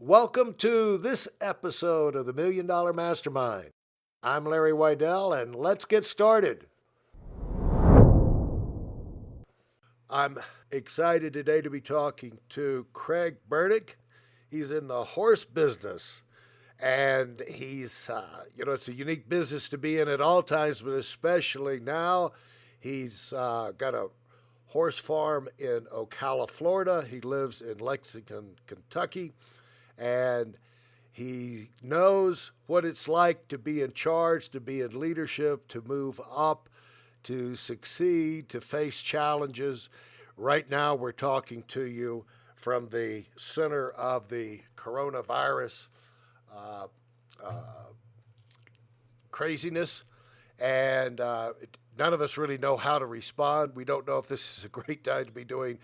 Welcome to this episode of the Million Dollar Mastermind. I'm Larry Weidel, and let's get started. I'm excited today to be talking to Craig Bernick. He's in the horse business, and it's a unique business to be in at all times, but especially now. He's got a horse farm in Ocala, Florida. He lives in Lexington, Kentucky, and he knows what it's like to be in charge, to be in leadership, to move up, to succeed, to face challenges. Right now, we're talking to you from the center of the coronavirus uh, uh, craziness, and none of us really know how to respond. We don't know if this is a great time to be doing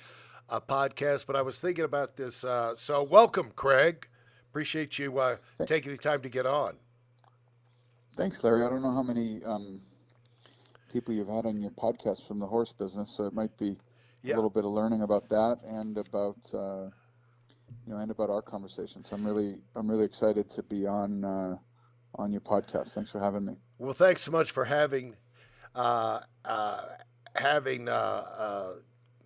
a podcast, but I was thinking about this. So, welcome, Craig. Appreciate you taking the time to get on. Thanks, Larry. I don't know how many people you've had on your podcast from the horse business, so it might be a Yeah. little bit of learning about that and about and about our conversation. So I'm really excited to be on your podcast. Thanks for having me. Well, thanks so much for uh, uh, having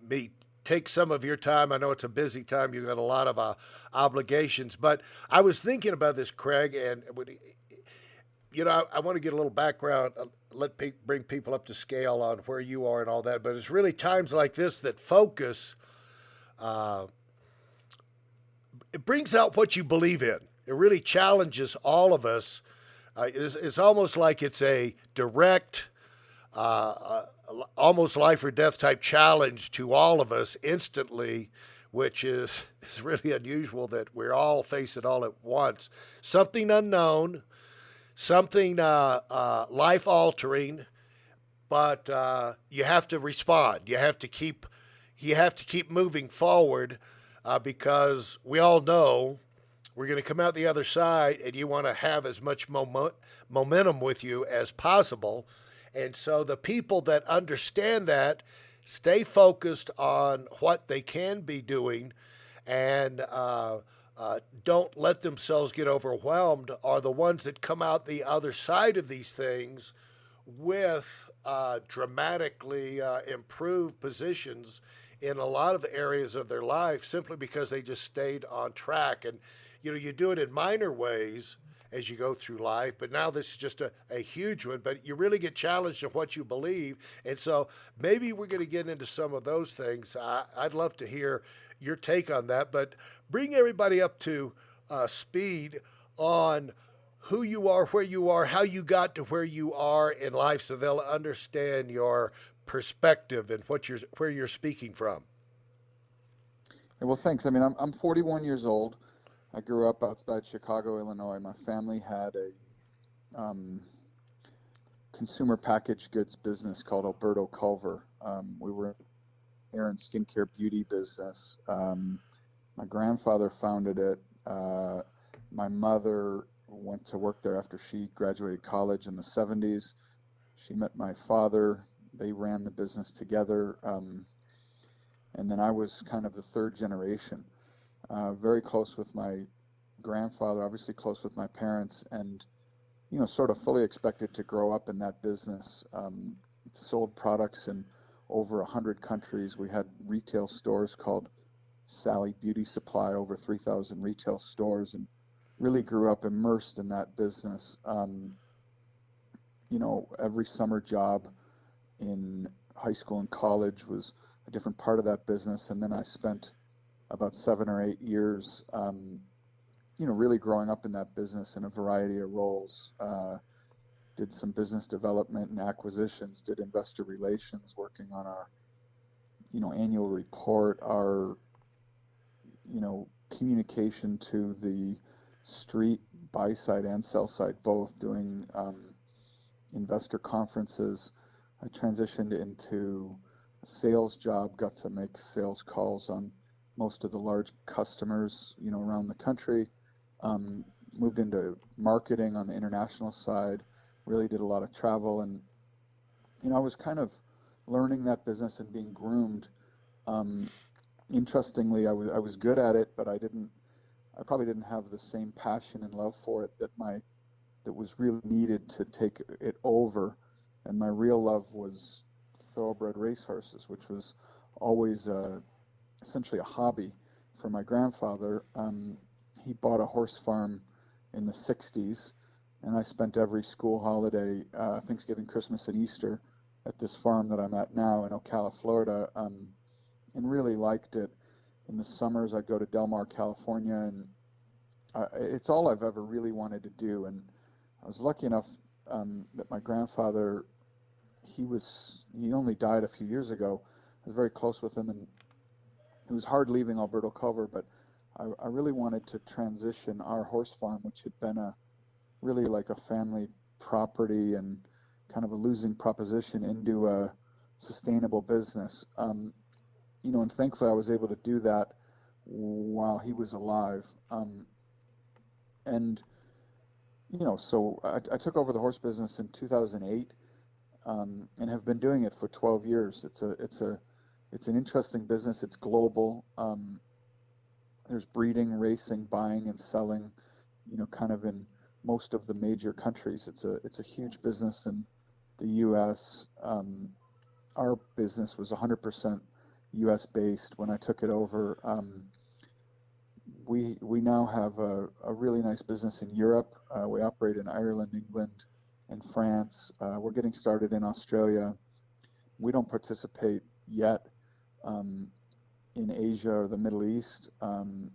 me take some of your time. I know it's a busy time. You've got a lot of obligations, but I was thinking about this, Craig, and I want to get a little background, bring people up to scale on where you are and all that. But it's really times like this that focus. Uh, it brings out what you believe in. It really challenges all of us. It's almost like it's a direct, uh, almost life or death type challenge to all of us instantly, which is really unusual that we're all face it all at once. Something unknown, something life altering, but you have to respond. You have to keep moving forward because we all know we're going to come out the other side, and you want to have as much momentum with you as possible. And so the people that understand that stay focused on what they can be doing and don't let themselves get overwhelmed are the ones that come out the other side of these things with dramatically improved positions in a lot of areas of their life simply because they just stayed on track. And you do it in minor ways as you go through life, but now this is just a huge one. But you really get challenged in what you believe, and so maybe we're going to get into some of those things. I'd love to hear your take on that, but bring everybody up to speed on who you are, where you are, how you got to where you are in life, so they'll understand your perspective and where you're speaking from. Yeah, well, thanks. I mean, I'm 41 years old. I grew up outside Chicago, Illinois. My family had a consumer packaged goods business called Alberto Culver. We were hair and skincare beauty business. My grandfather founded it. My mother went to work there after she graduated college in the 70s. She met my father. They ran the business together. And then I was kind of the third generation. Very close with my grandfather, obviously close with my parents, and sort of fully expected to grow up in that business. It sold products in over 100 countries. We had retail stores called Sally Beauty Supply, over 3,000 retail stores, and really grew up immersed in that business. Every summer job in high school and college was a different part of that business, and then I spent about 7 or 8 years, really growing up in that business in a variety of roles. Did some business development and acquisitions, did investor relations, working on our, annual report, our, communication to the street, buy side and sell side, both doing investor conferences. I transitioned into a sales job, got to make sales calls on most of the large customers, around the country. Moved into marketing on the international side, really did a lot of travel, and I was kind of learning that business and being groomed. Interestingly, I was good at it, but I didn't I probably didn't have the same passion and love for it that was really needed to take it over. And my real love was thoroughbred racehorses, which was always essentially a hobby for my grandfather. He bought a horse farm in the 60s, and I spent every school holiday, Thanksgiving, Christmas, and Easter at this farm that I'm at now in Ocala, Florida, and really liked it. In the summers, I'd go to Del Mar, California, and it's all I've ever really wanted to do. And I was lucky enough that my grandfather, he only died a few years ago. I was very close with him, and it was hard leaving Alberto Culver, but I really wanted to transition our horse farm, which had been really like a family property and kind of a losing proposition, into a sustainable business. And thankfully I was able to do that while he was alive. And I took over the horse business in 2008, and have been doing it for 12 years. It's an interesting business. It's global. There's breeding, racing, buying, and selling, kind of in most of the major countries. It's a huge business in the U.S. Our business was 100% U.S. based when I took it over. We now have a really nice business in Europe. We operate in Ireland, England, and France. We're getting started in Australia. We don't participate yet in Asia or the Middle East. And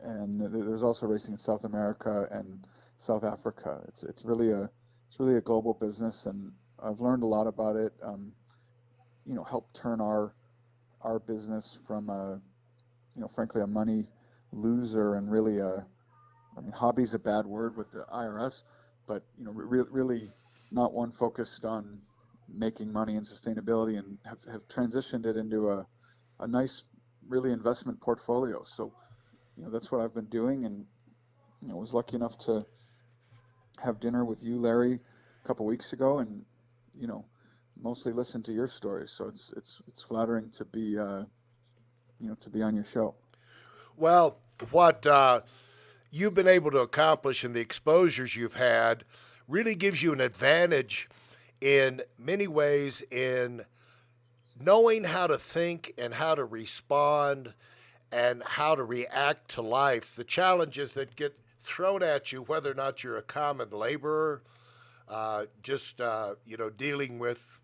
there's also racing in South America and South Africa. It's really a global business, and I've learned a lot about it. Helped turn our business from frankly a money loser and really hobby's a bad word with the IRS, but really not one focused on making money and sustainability, and have transitioned it into a nice really investment portfolio. So that's what I've been doing, and was lucky enough to have dinner with you, Larry, a couple weeks ago, and mostly listen to your stories. So it's flattering to be to be on your show. Well, what you've been able to accomplish and the exposures you've had really gives you an advantage in many ways in knowing how to think and how to respond and how to react to life, the challenges that get thrown at you, whether or not you're a common laborer, dealing with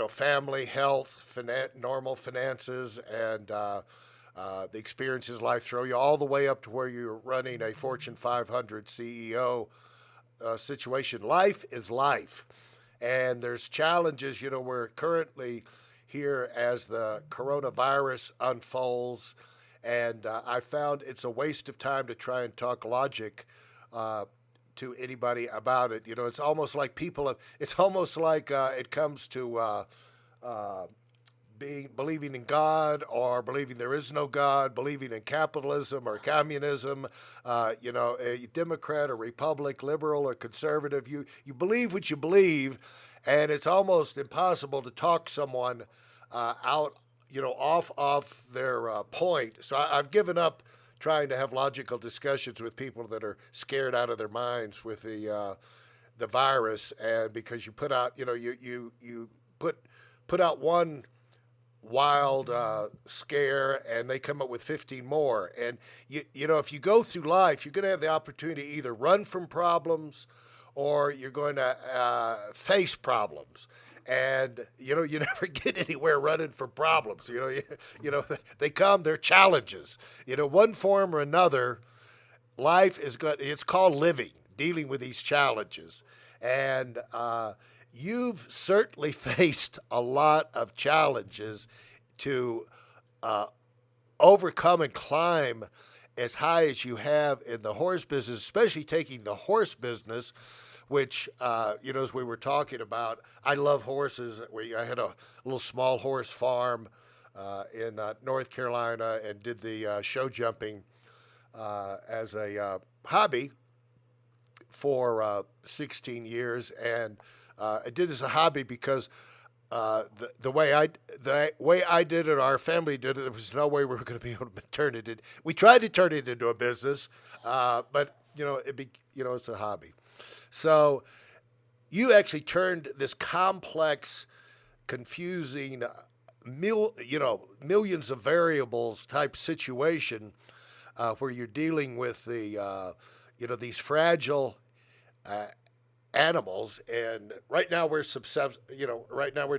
family, health, normal finances, and the experiences life throw you, all the way up to where you're running a Fortune 500 CEO situation. Life is life, and there's challenges. We're currently here as the coronavirus unfolds, and I found it's a waste of time to try and talk logic to anybody about it. It's almost like it comes to believing in God or believing there is no God, believing in capitalism or communism, a Democrat or Republic, liberal or conservative. You believe what you believe, and it's almost impossible to talk someone out, off their point. So I've given up trying to have logical discussions with people that are scared out of their minds with the virus, and because you put out, you put out one wild scare, and they come up with 15 more. And if you go through life, you're going to have the opportunity to either run from problems or you're going to face problems. And you never get anywhere running from problems. They come, they're challenges. One form or another, life is good. It's called living, dealing with these challenges. And you've certainly faced a lot of challenges to overcome and climb as high as you have in the horse business, especially taking the horse business, which, as we were talking about, I love horses. I had a little small horse farm in North Carolina and did the show jumping as a hobby for 16 years. And I did as a hobby because the way I did it, our family did it. There was no way we were going to be able to turn it. We tried to turn it into a business, but it's a hobby. So you actually turned this complex, confusing, millions of variables type situation where you're dealing with these fragile uh, animals, and right now we're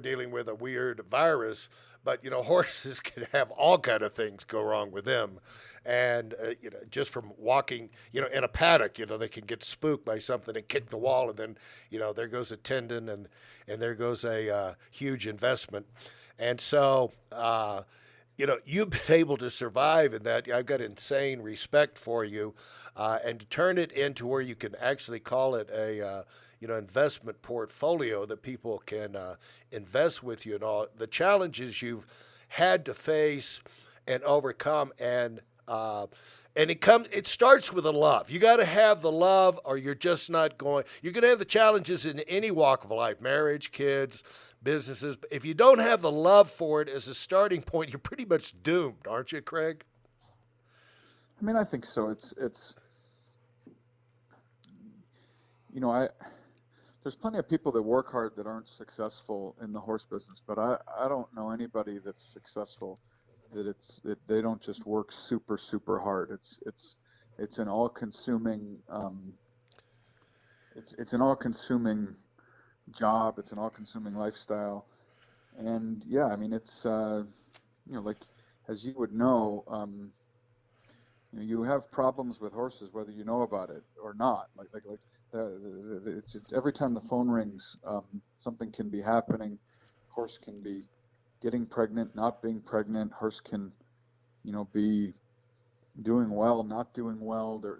dealing with a weird virus, but horses can have all kind of things go wrong with them, and just from walking in a paddock, they can get spooked by something and kick the wall, and then there goes a tendon, and there goes a huge investment, and so you've been able to survive in that. I've got insane respect for you, and to turn it into where you can actually call it a investment portfolio that people can invest with you and all the challenges you've had to face and overcome, and it starts with a love. You got to have the love, or you're just not going. You're going to have the challenges in any walk of life, marriage, kids, businesses. But if you don't have the love for it as a starting point, you're pretty much doomed, aren't you, Craig? I mean, I think so. It's I there's plenty of people that work hard that aren't successful in the horse business, but I don't know anybody that's successful that they don't just work super super hard. It's an all-consuming it's an all-consuming job. It's an all-consuming lifestyle, and yeah, I mean it's like as you would know, you have problems with horses whether you know about it or not. It's every time the phone rings, something can be happening. Horse can be getting pregnant, not being pregnant. Horse can, be doing well, not doing well. They're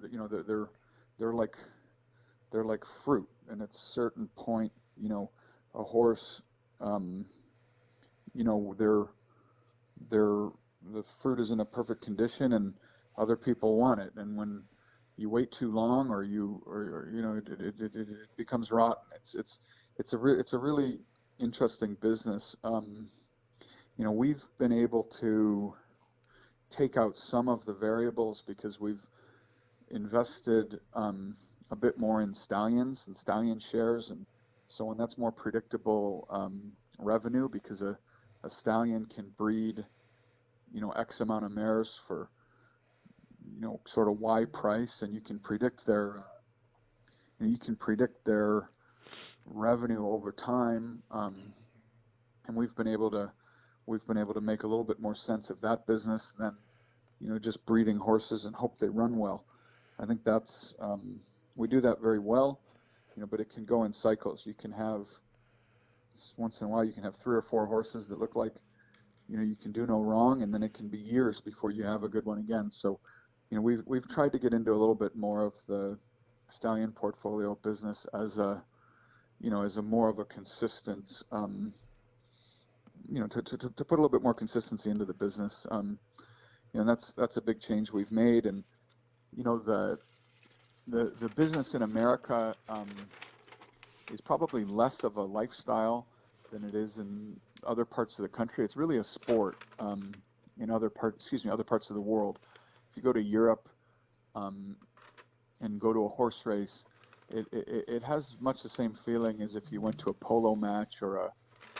like they're like fruit, and at a certain point, a horse, they're the fruit is in a perfect condition, and other people want it. And when you wait too long, it becomes rotten. It's a really interesting business. We've been able to take out some of the variables because we've invested a bit more in stallions and stallion shares, and so on. That's more predictable revenue because a stallion can breed, X amount of mares for, sort of Y price, and you can predict their revenue over time. And we've been able to make a little bit more sense of that business than, just breeding horses and hope they run well. I think that's we do that very well, but it can go in cycles. You can have once in a while you can have 3 or 4 horses that look like you can do no wrong, and then it can be years before you have a good one again. So we've tried to get into a little bit more of the stallion portfolio business as a more of a consistent to put a little bit more consistency into the business. And that's a big change we've made. And the business in America is probably less of a lifestyle than it is in other parts of the country. It's really a sport in other parts of the world. If you go to Europe and go to a horse race, it has much the same feeling as if you went to a polo match or a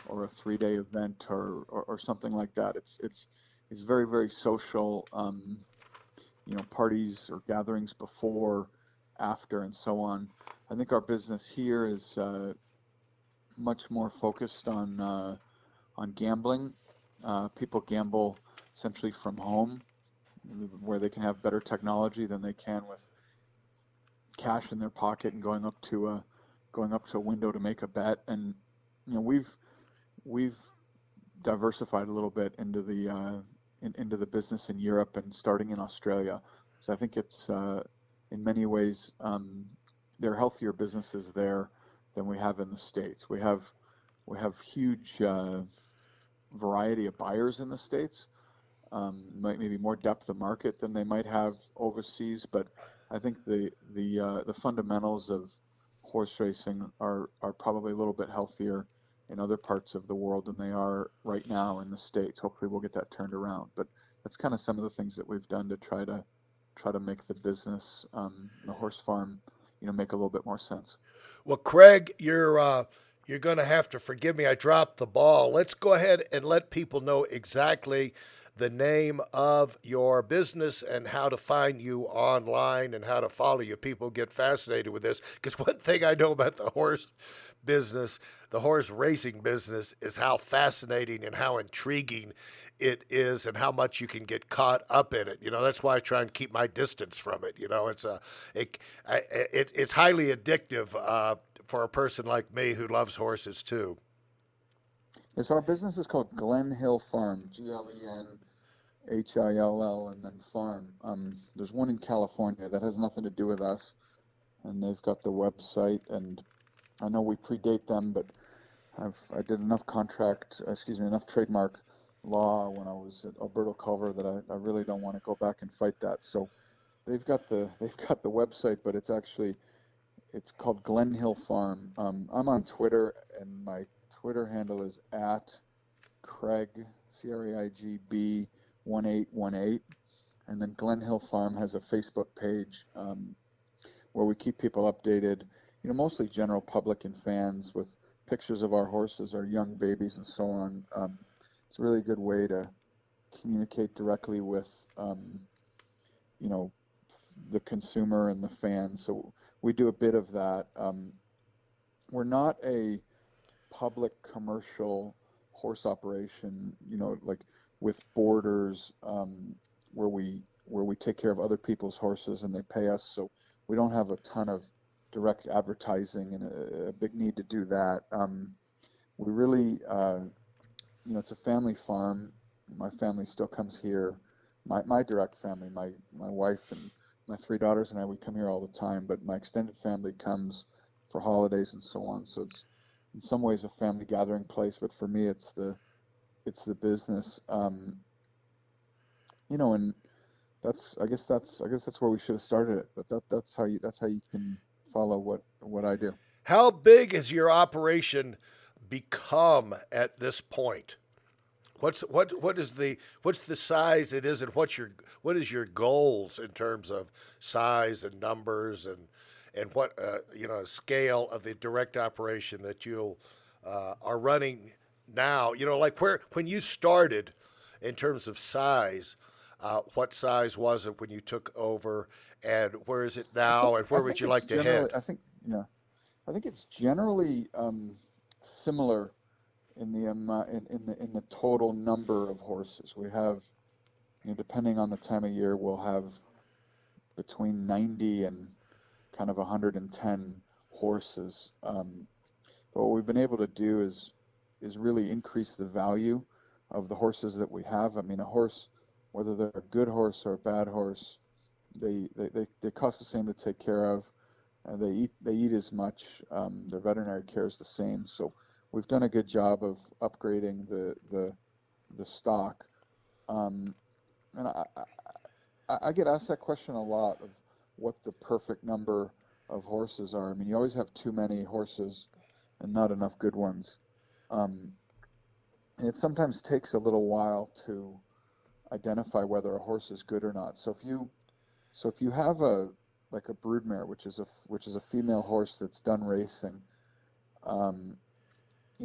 3-day event or something like that. It's very, very social. Parties or gatherings before, after, and so on. I think our business here is much more focused on gambling. People gamble essentially from home, where they can have better technology than they can with cash in their pocket and going up to a window to make a bet. And we've diversified a little bit into the business in Europe and starting in Australia. So I think it's in many ways there are healthier businesses there than we have in the States. We have huge variety of buyers in the States. Maybe more depth of market than they might have overseas, but I think the fundamentals of horse racing are probably a little bit healthier in other parts of the world than they are right now in the States. Hopefully we'll get that turned around. But that's kind of some of the things that we've done to try to make the business, the horse farm, make a little bit more sense. Well, Craig, you're going to have to forgive me. I dropped the ball. Let's go ahead and let people know exactly the name of your business and how to find you online and how to follow you. People get fascinated with this because one thing I know about the horse business, the horse racing business, is how fascinating and how intriguing it is and how much you can get caught up in it. That's why I try and keep my distance from it. It's highly addictive for a person like me who loves horses too. Yeah, so our business is called Glen Hill Farm, GlenHill, and then farm. There's one in California that has nothing to do with us, and they've got the website, and I know we predate them, but I did enough trademark law when I was at Alberto Culver that I really don't want to go back and fight that. So they've got the website, but it's called Glen Hill Farm. I'm on Twitter, and my Twitter handle is at Craig CraigB 1818, and then Glen Hill Farm has a Facebook page where we keep people updated. Mostly general public and fans with pictures of our horses, our young babies, and so on. It's a really good way to communicate directly with you know the consumer and the fan. So we do a bit of that. We're not a public commercial horse operation, like with borders, where we take care of other people's horses and they pay us. So we don't have a ton of direct advertising and a big need to do that. We really, it's a family farm. My family still comes here. My direct family, my wife and my three daughters and I, we come here all the time. But my extended family comes for holidays and so on. So it's in some ways a family gathering place. But for me, it's the business. And I guess that's where we should have started it. But that's how you can follow what I do. How big has your operation become at this point? What's the size it is, and what is your goals in terms of size and numbers and what scale of the direct operation that you are running now? Like when you started in terms of size, what size was it when you took over, and where is it I now, think and I where would think you it's like to generally head? I think it's generally similar in the in the total number of horses. We have, depending on the time of year, we'll have between 90 and kind of 110 horses. But what we've been able to do is really increase the value of the horses that we have. I mean, a horse, whether they're a good horse or a bad horse, they cost the same to take care of. They eat as much. Their veterinary care is the same. So we've done a good job of upgrading the stock. Um, and I get asked that question a lot of what the perfect number of horses are. I mean, you always have too many horses and not enough good ones. Um, and it sometimes takes a little while to identify whether a horse is good or not. So if you have a broodmare, which is a female horse that's done racing, um,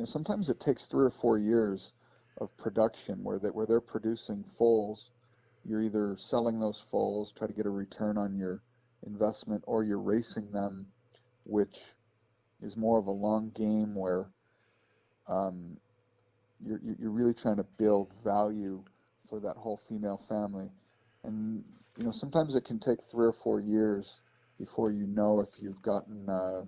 sometimes it takes 3 or 4 years of production where they're producing foals. You're either selling those foals, try to get a return on your investment, or you're racing them, which is more of a long game where um, you're really trying to build value for that whole female family. And sometimes it can take 3 or 4 years before you know if you've gotten a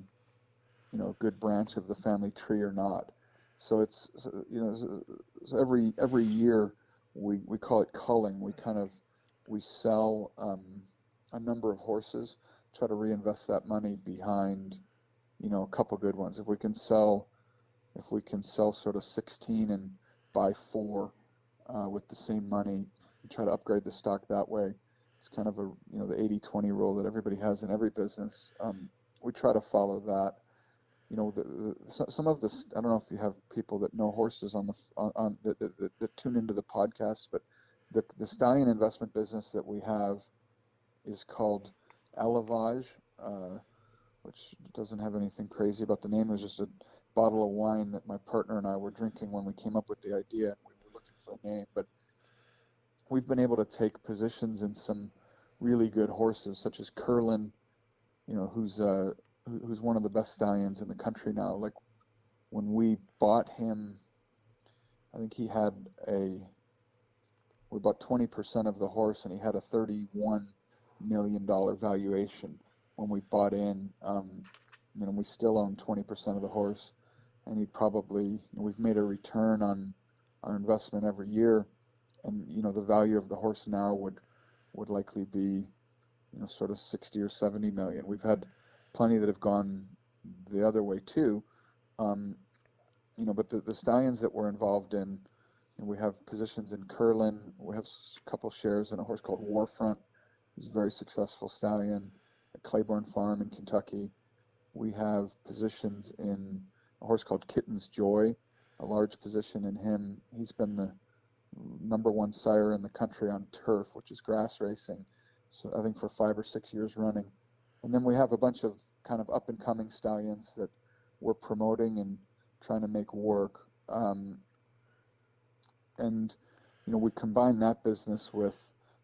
good branch of the family tree or not. So so every year we call it culling. We sell a number of horses, try to reinvest that money behind a couple good ones. If we can sell sort of 16 and buy four with the same money, and try to upgrade the stock that way. It's kind of the 80-20 rule that everybody has in every business. We try to follow that. some of this. I don't know if you have people that know horses on the on that tune into the podcast, but the stallion investment business that we have is called Elevage, which doesn't have anything crazy about the name. It was just a bottle of wine that my partner and I were drinking when we came up with the idea, and we were looking for a name. But we've been able to take positions in some really good horses, such as Curlin, who's one of the best stallions in the country now. Like when we bought him, I think we bought 20% of the horse, and he had a $31 million valuation when we bought in. We still own 20% of the horse, and we've made a return on our investment every year, and the value of the horse now would likely be sort of 60 or 70 million. We've had plenty that have gone the other way too, but the stallions that we're involved in, we have positions in Curlin. We have a couple shares in a horse called Warfront, who's a very successful stallion at Claiborne Farm in Kentucky. We have positions in a horse called Kitten's Joy, a large position in him. He's been the number one sire in the country on turf, which is grass racing, so I think for 5 or 6 years running. And then we have a bunch of kind of up and coming stallions that we're promoting and trying to make work. We combine that business with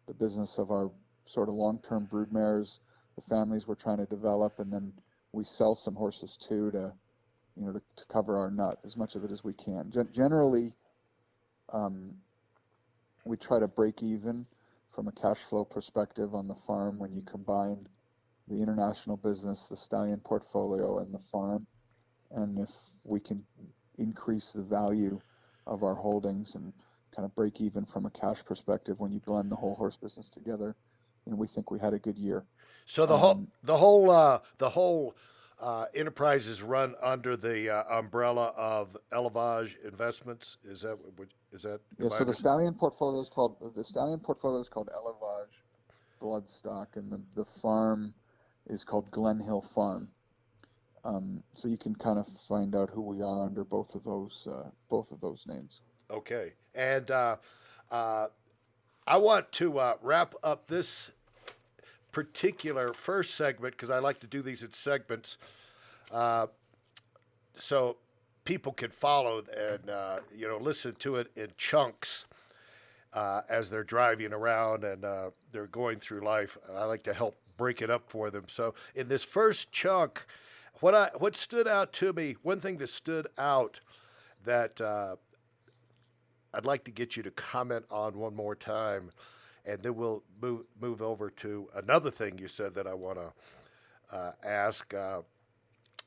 the business of our sort of long-term broodmares, the families we're trying to develop, and then we sell some horses too to cover our nut, as much of it as we can. Generally, we try to break even from a cash flow perspective on the farm when you combine the international business, the stallion portfolio, and the farm. And if we can increase the value of our holdings and kind of break even from a cash perspective when you blend the whole horse business together, we think we had a good year. So the whole enterprise is run under the umbrella of Elevage Investments. Is that? Yeah. So the stallion portfolio is called Elevage Bloodstock, and the farm is called Glen Hill Farm. So you can kind of find out who we are under both of those names. Okay, and I want to wrap up this particular first segment because I like to do these in segments, so people can follow and listen to it in chunks as they're driving around and they're going through life. I like to help break it up for them. So in this first chunk, what stood out to me, one thing that stood out that I'd like to get you to comment on one more time, and then we'll move over to another thing you said that I want to ask.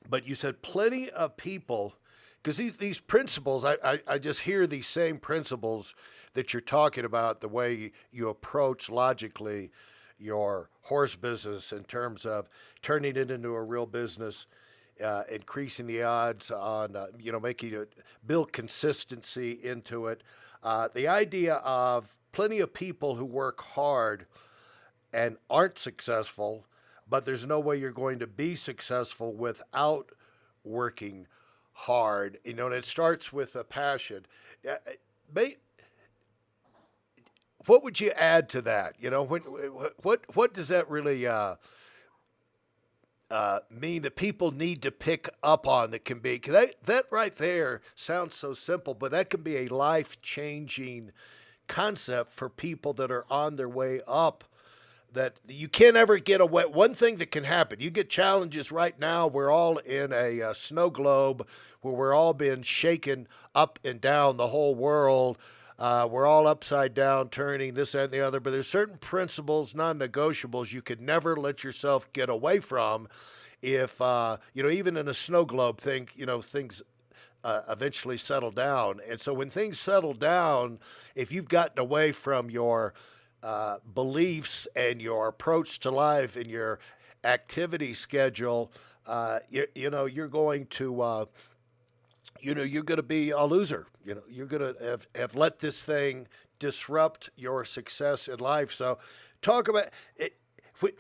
But you said plenty of people, because these principles, I just hear these same principles that you're talking about, the way you approach logically your horse business in terms of turning it into a real business, increasing the odds on, making it, build consistency into it. The idea of plenty of people who work hard and aren't successful, but there's no way you're going to be successful without working hard. And it starts with a passion. What would you add to that? What does that really mean that people need to pick up on that can be, 'cause that right there sounds so simple, but that can be a life-changing concept for people that are on their way up, that you can't ever get away. One thing that can happen, you get challenges right now, we're all in a snow globe where we're all being shaken up and down, the whole world. We're all upside down, turning this and the other, but there's certain principles, non-negotiables, you could never let yourself get away from. If even in a snow globe thing, things eventually settle down. And so when things settle down, if you've gotten away from your beliefs and your approach to life and your activity schedule, you're going to you're going to be a loser. You're going to have let this thing disrupt your success in life. So talk about it.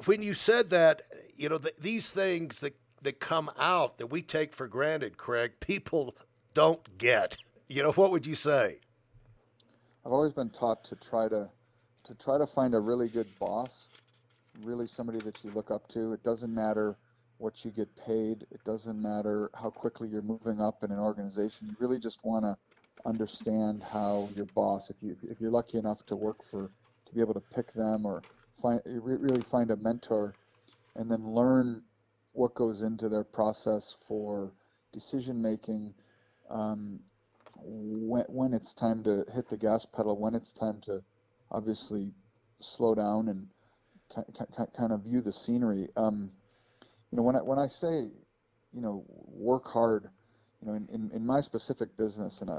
When you said that, these things that that come out that we take for granted, Craig, people don't get. What would you say? I've always been taught to try to find a really good boss, really somebody that you look up to. It doesn't matter what you get paid. It doesn't matter how quickly you're moving up in an organization. You really just want to understand how your boss, if you're lucky enough to be able to pick them or really find a mentor, and then learn what goes into their process for decision making, um, when it's time to hit the gas pedal, when it's time to obviously slow down and kind of view the scenery. When I say, work hard, in my specific business, and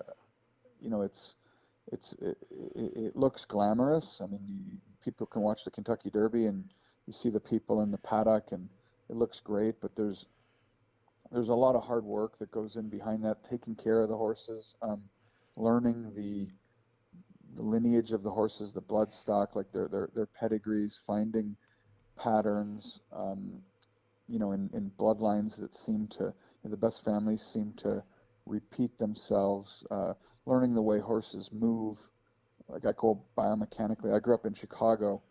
it looks glamorous. I mean, people can watch the Kentucky Derby and you see the people in the paddock, and it looks great, but there's a lot of hard work that goes in behind that, taking care of the horses, learning the lineage of the horses, the blood stock, like their pedigrees, finding patterns, in bloodlines that the best families seem to repeat themselves, learning the way horses move. Like I go biomechanically. I grew up in Chicago,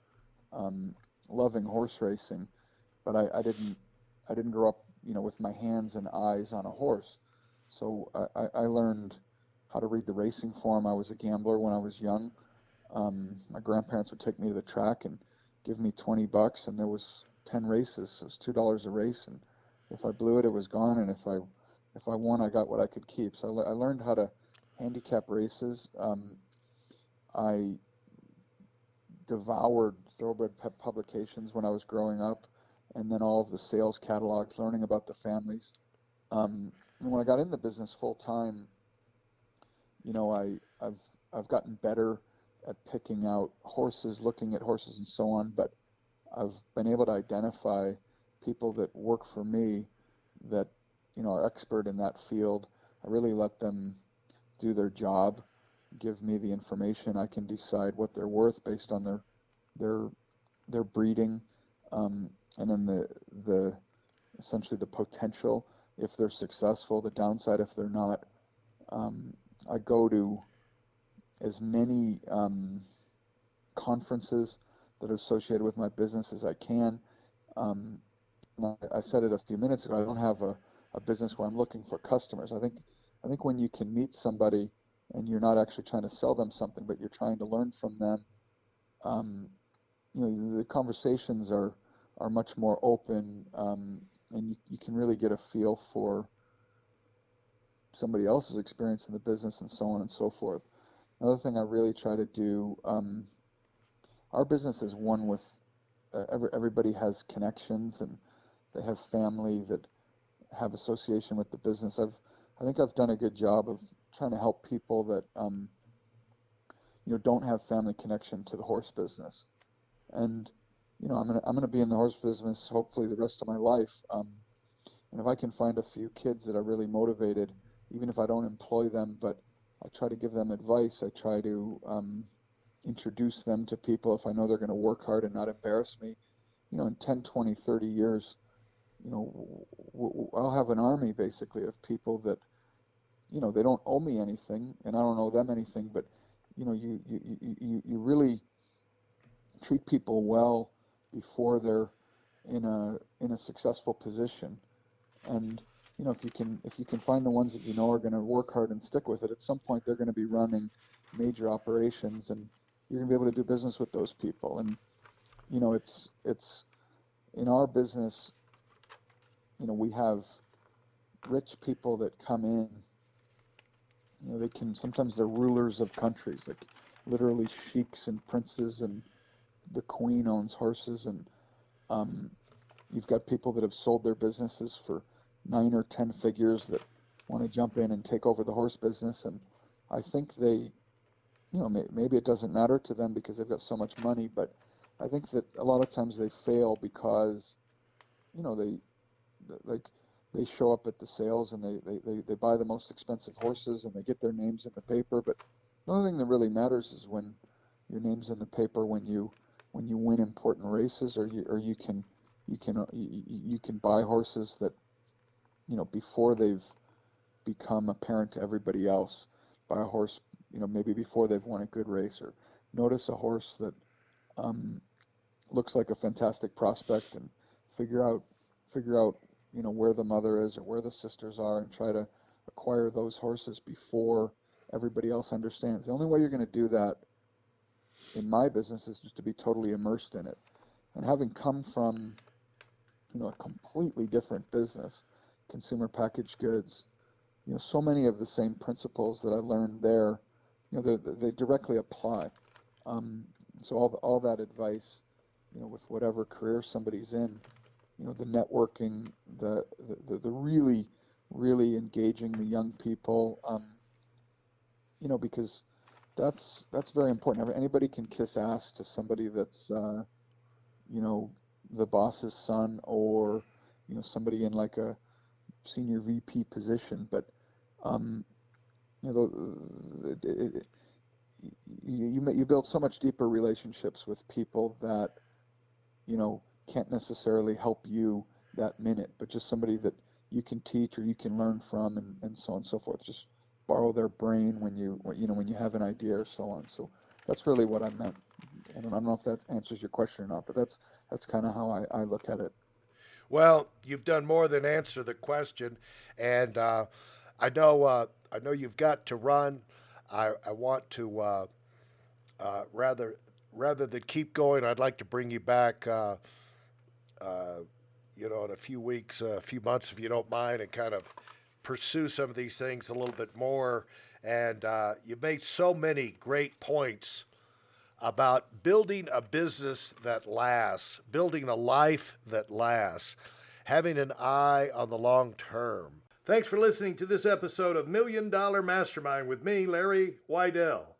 um, loving horse racing, but I didn't grow up, with my hands and eyes on a horse. So I learned how to read the racing form. I was a gambler when I was young. My grandparents would take me to the track and give me $20, and there was 10 races, so it was $2 a race. And if I blew it, it was gone. And if I won, I got what I could keep. So I learned how to handicap races. I devoured thoroughbred publications when I was growing up, and then all of the sales catalogs, learning about the families. And when I got in the business full time, I've gotten better at picking out horses, looking at horses, and so on. But I've been able to identify people that work for me that are expert in that field. I really let them do their job, give me the information. I can decide what they're worth based on their their breeding, and then the essentially the potential if they're successful, the downside if they're not. I go to as many conferences that are associated with my business as I can. Um, I said it a few minutes ago. I don't have a business where I'm looking for customers. I think when you can meet somebody and you're not actually trying to sell them something, but you're trying to learn from them, um, the conversations are much more open, and you can really get a feel for somebody else's experience in the business and so on and so forth. Another thing I really try to do, our business is one with everybody has connections, and they have family that have association with the business. I think I've done a good job of trying to help people that don't have family connection to the horse business. And I'm gonna be in the horse business hopefully the rest of my life. And if I can find a few kids that are really motivated, even if I don't employ them, but I try to give them advice. I try to introduce them to people if I know they're going to work hard and not embarrass me. In 10, 20, 30 years, I'll have an army basically of people that, they don't owe me anything and I don't owe them anything, but, you really treat people well before they're in a successful position. And if you can find the ones that are going to work hard and stick with it, at some point they're going to be running major operations, and you're going to be able to do business with those people. And it's in our business, we have rich people that come in. They can sometimes they're rulers of countries, like literally sheiks and princes, and the queen owns horses, and um, you've got people that have sold their businesses for 9 or 10 figures that want to jump in and take over the horse business. And I think maybe it doesn't matter to them because they've got so much money, but I think that a lot of times they fail because, they like they show up at the sales and they buy the most expensive horses and they get their names in the paper. But the only thing that really matters is when your name's in the paper, when you win important races, or you can buy horses that before they've become apparent to everybody else. Buy a horse, maybe before they've won a good race, or notice a horse that looks like a fantastic prospect, and figure out where the mother is or where the sisters are, and try to acquire those horses before everybody else understands. The only way you're going to do that in my business is just to be totally immersed in it. And having come from a completely different business, consumer packaged goods, so many of the same principles that I learned there, they directly apply. So all that advice, with whatever career somebody's in, the networking, the really, really engaging the young people, because that's very important. Anybody can kiss ass to somebody that's, the boss's son, or, somebody in like a senior VP position, but you build so much deeper relationships with people that can't necessarily help you that minute, but just somebody that you can teach or you can learn from, and so on and so forth. Just borrow their brain when you have an idea, or so on. So that's really what I meant. I don't know if that answers your question or not, but that's kind of how I look at it. Well, you've done more than answer the question, and I know you've got to run. I want to rather than keep going, I'd like to bring you back, in a few weeks, a few months, if you don't mind, and kind of pursue some of these things a little bit more. And you've made so many great points about building a business that lasts, building a life that lasts, having an eye on the long term. Thanks for listening to this episode of Million Dollar Mastermind with me, Larry Weidel.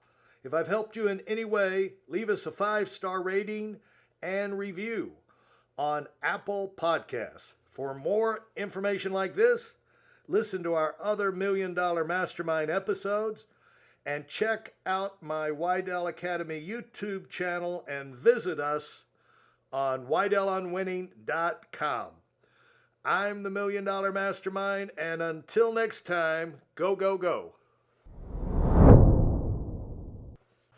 If I've helped you in any way, leave us a 5-star rating and review on Apple Podcasts. For more information like this, listen to our other Million Dollar Mastermind episodes, and check out my Weidel Academy YouTube channel, and visit us on WeidelOnWinning.com. I'm the Million Dollar Mastermind, and until next time, go, go, go.